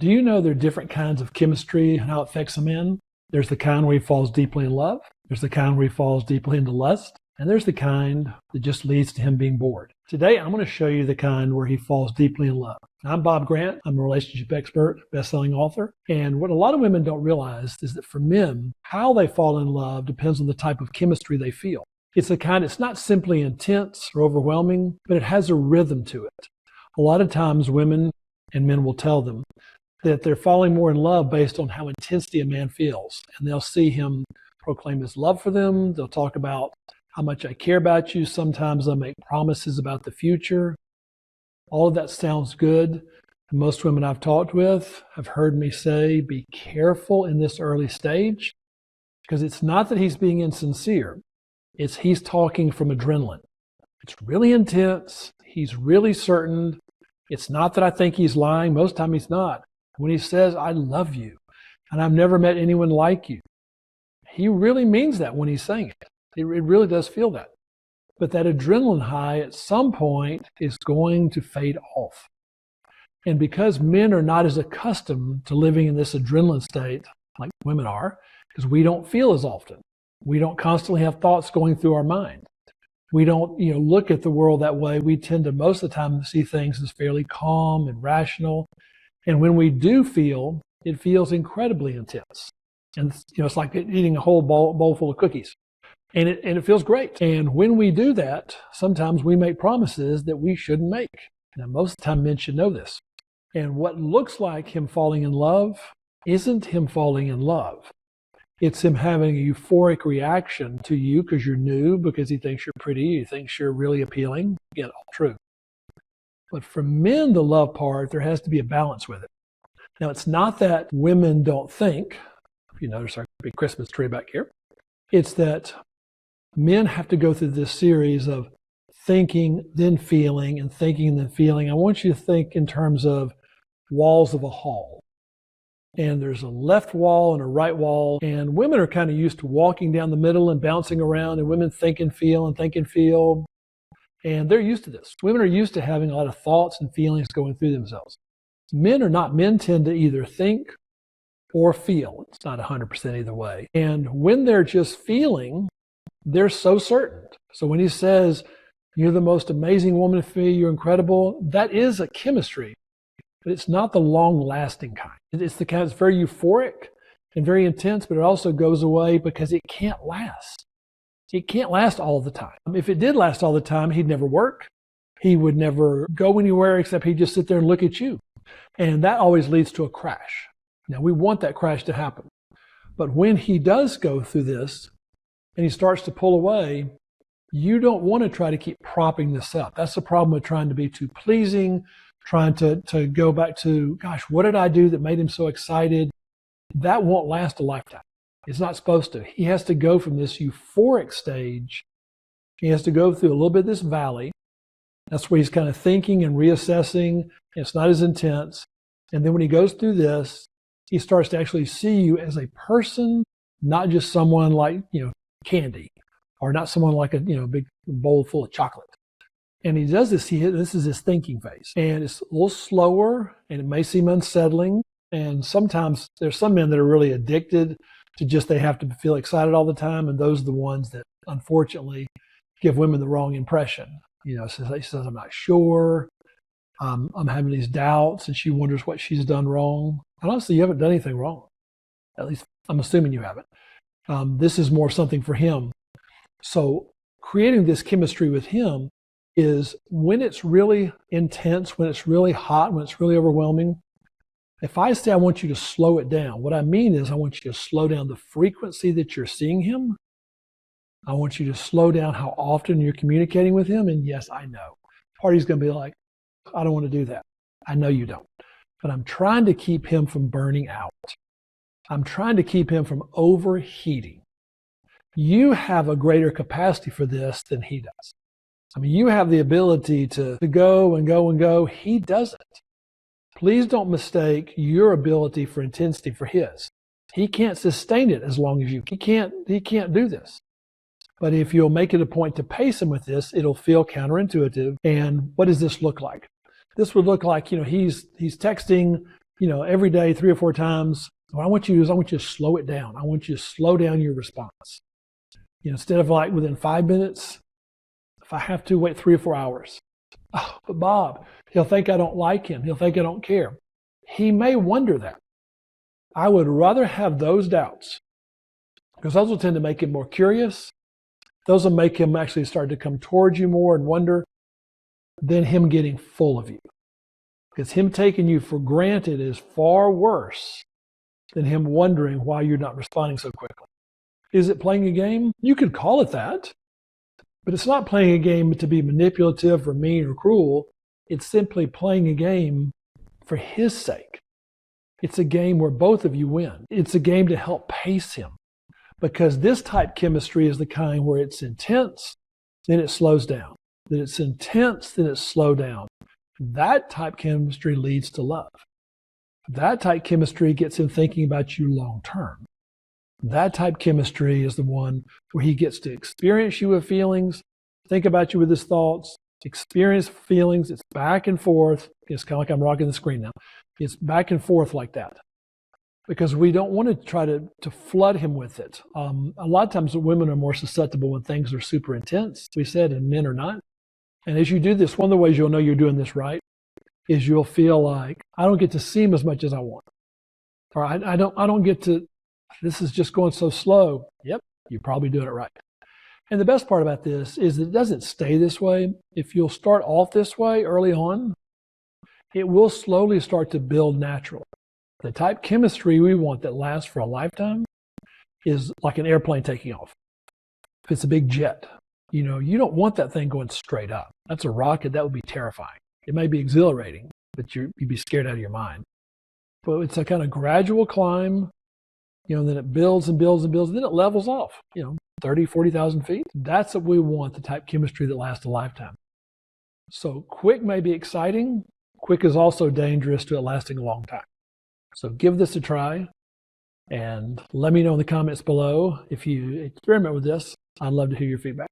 Do you know there are different kinds of chemistry and how it affects a man? There's the kind where he falls deeply in love. There's the kind where he falls deeply into lust. And there's the kind that just leads to him being bored. Today, I'm going to show you the kind where he falls deeply in love. I'm Bob Grant. I'm a relationship expert, best-selling author. And what a lot of women don't realize is that for men, how they fall in love depends on the type of chemistry they feel. It's a kind, it's not simply intense or overwhelming, but it has a rhythm to it. A lot of times women and men will tell them that they're falling more in love based on how intensely a man feels. And they'll see him proclaim his love for them. They'll talk about how much I care about you. Sometimes they'll make promises about the future. All of that sounds good. Most women I've talked with have heard me say, be careful in this early stage, because it's not that he's being insincere. It's he's talking from adrenaline. It's really intense. He's really certain. It's not that I think he's lying. Most of the time he's not. When he says, I love you, and I've never met anyone like you, he really means that when he's saying it. It really does feel that. But that adrenaline high at some point is going to fade off. And because men are not as accustomed to living in this adrenaline state like women are, because we don't feel as often. We don't constantly have thoughts going through our mind. We don't, look at the world that way. We tend to most of the time see things as fairly calm and rational. And when we do feel, it feels incredibly intense. And it's like eating a whole bowl full of cookies. And it feels great. And when we do that, sometimes we make promises that we shouldn't make. Now, most of the time, men should know this. And what looks like him falling in love isn't him falling in love. It's him having a euphoric reaction to you because you're new, because he thinks you're pretty, he thinks you're really appealing. Again, all true. But for men, the love part, there has to be a balance with it. Now, it's not that women don't think. If you notice our big Christmas tree back here, it's that men have to go through this series of thinking, then feeling, and thinking, and then feeling. I want you to think in terms of walls of a hall. And there's a left wall and a right wall. And women are kind of used to walking down the middle and bouncing around, and women think and feel and think and feel. And they're used to this. Women are used to having a lot of thoughts and feelings going through themselves. Men are not. Men tend to either think or feel. It's not 100% either way. And when they're just feeling, they're so certain. So when he says, you're the most amazing woman for me, you're incredible, that is a chemistry, but it's not the long-lasting kind. It's the kind that's very euphoric and very intense, but it also goes away because it can't last. It can't last all the time. If it did last all the time, he'd never work. He would never go anywhere except he'd just sit there and look at you. And that always leads to a crash. Now, we want that crash to happen. But when he does go through this and he starts to pull away, you don't want to try to keep propping this up. That's the problem with trying to be too pleasing, trying to go back to, gosh, what did I do that made him so excited? That won't last a lifetime. It's not supposed to. He has to go from this euphoric stage. He has to go through a little bit of this valley. That's where he's kind of thinking and reassessing. It's not as intense. And then when he goes through this, he starts to actually see you as a person, not just someone like, candy, or not someone like a, big bowl full of chocolate. And he does this. This is his thinking phase. And it's a little slower, and it may seem unsettling. And sometimes there's some men that are really addicted to just they have to feel excited all the time. And those are the ones that, unfortunately, give women the wrong impression. So he says, I'm not sure. I'm having these doubts, and she wonders what she's done wrong. And honestly, you haven't done anything wrong. At least I'm assuming you haven't. This is more something for him. So creating this chemistry with him is when it's really intense, when it's really hot, when it's really overwhelming. If I say I want you to slow it down, what I mean is I want you to slow down the frequency that you're seeing him. I want you to slow down how often you're communicating with him. And yes, I know. Party's going to be like, I don't want to do that. I know you don't. But I'm trying to keep him from burning out. I'm trying to keep him from overheating. You have a greater capacity for this than he does. I mean, you have the ability to go and go and go. He doesn't. Please don't mistake your ability for intensity for his. He can't sustain it as long as you. He can't do this. But if you'll make it a point to pace him with this, it'll feel counterintuitive. And what does this look like? This would look like, he's texting, every day, 3 or 4 times, what I want you to do is I want you to slow it down. I want you to slow down your response. Instead of like within 5 minutes, if I have to, wait 3 or 4 hours. Oh, but Bob, he'll think I don't like him. He'll think I don't care. He may wonder that. I would rather have those doubts, because those will tend to make him more curious. Those will make him actually start to come towards you more and wonder, than him getting full of you. Because him taking you for granted is far worse than him wondering why you're not responding so quickly. Is it playing a game? You could call it that, but it's not playing a game to be manipulative or mean or cruel. It's simply playing a game for his sake. It's a game where both of you win. It's a game to help pace him, because this type chemistry is the kind where it's intense, then it slows down. Then it's intense, then it slows down. That type chemistry leads to love. That type chemistry gets him thinking about you long term. That type chemistry is the one where he gets to experience you with feelings, think about you with his thoughts, experience feelings. It's back and forth. It's kind of like I'm rocking the screen now. It's back and forth like that, because we don't want to try to flood him with it. A lot of times women are more susceptible when things are super intense, we said, and men are not. And as you do this, one of the ways you'll know you're doing this right is you'll feel like, I don't get to see him as much as I want. Or I don't get to, this is just going so slow. Yep, you're probably doing it right. And the best part about this is it doesn't stay this way. If you'll start off this way early on, it will slowly start to build naturally. The type chemistry we want that lasts for a lifetime is like an airplane taking off. If it's a big jet, you don't want that thing going straight up. That's a rocket. That would be terrifying. It may be exhilarating, but you'd be scared out of your mind. But it's a kind of gradual climb, and then it builds and builds and builds, and then it levels off, 30, 40,000 feet. That's what we want, the type chemistry that lasts a lifetime. So quick may be exciting. Quick is also dangerous to it lasting a long time. So give this a try and let me know in the comments below if you experiment with this. I'd love to hear your feedback.